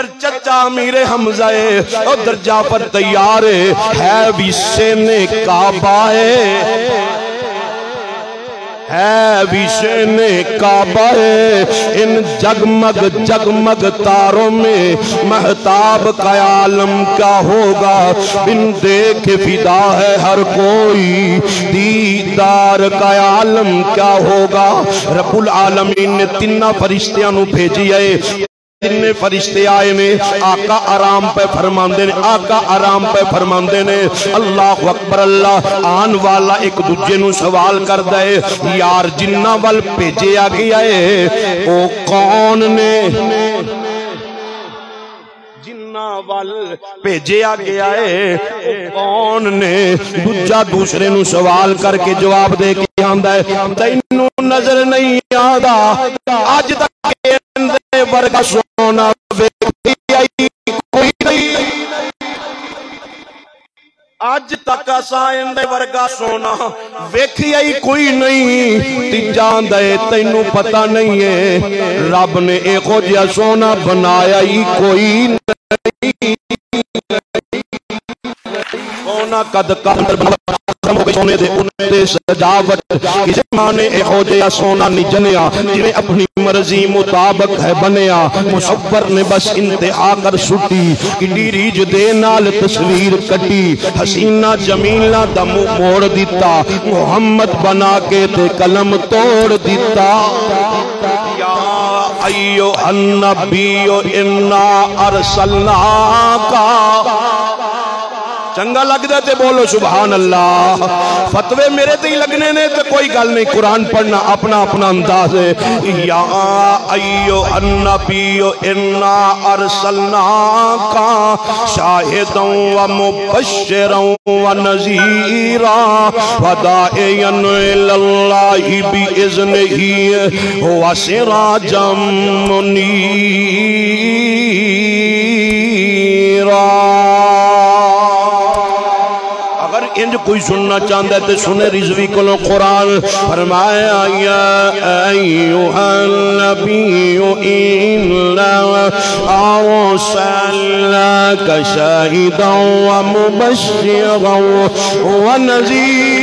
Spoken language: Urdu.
ادھر چچا امیر حمزہ ادھر جعفر تیار ہے بھی سین کعبہ ہے بھی سین کعبہ ان جگمگ جگمگ تاروں میں مہتاب کا عالم کیا ہوگا بن دیکھ فدا ہے ہر کوئی دیدار کا عالم کیا ہوگا رب العالمین نے تینہ فرشتیاں نو بھیجی ہے تینے فرشتے آئے نے آقا آرام پہ فرماندے نے آقا آرام پہ فرماندے نے اللہ اکبر اللہ آن والا ایک دوجے نو سوال کر دے یار جنہ وال بھیجے آ گیا ہے او کون نے جنہ وال بھیجے آ گیا ہے او کون نے دوجا دوسرے نو سوال کر کے جواب دے کے آندا ہے تینوں نظر نہیں آدا آج تک اندے ورگا سونا ویکھی آئی کوئی نہیں آج تک اسائیں دے ورگا سونا ویکھی آئی کوئی نہیں تی جان دے تینوں پتہ نہیں ہے رب نے ایک ہو جیا سونا بنایا ہی کوئی نہیں سونا قد قدر بنایا سونے دے انتے سجاوٹ کسی مانے اے ہو جیا سونا نہیں جنیا جنہیں اپنی مرضی مطابق ہے بنیا مصور نے بس انتہا کر سٹی کہ ڈیریج دے نال تصویر کٹی حسینہ جمیلہ دمو موڑ دیتا محمد بنا کے تے قلم توڑ دیتا یا ایو النبیو انا ارسلناکا چنگا لگ دے تے بولو سبحان اللہ فتوے میرے تے ہی لگنے نے تے کوئی گل نہیں قرآن پڑھنا اپنا اپنا انداز ہے یا ایو النبیو انا ارسلناکا شاہداں و مبشراں و نذیرا وداعیا الاللہ بإذنہ و سراجا منیرا انج کوئی سننا چاہتا ہے تو سنے رضوی کلو قرآن فرمایا یا ایوہا النبی انا ارسلناک شاہدا و مبشرا و نذیرا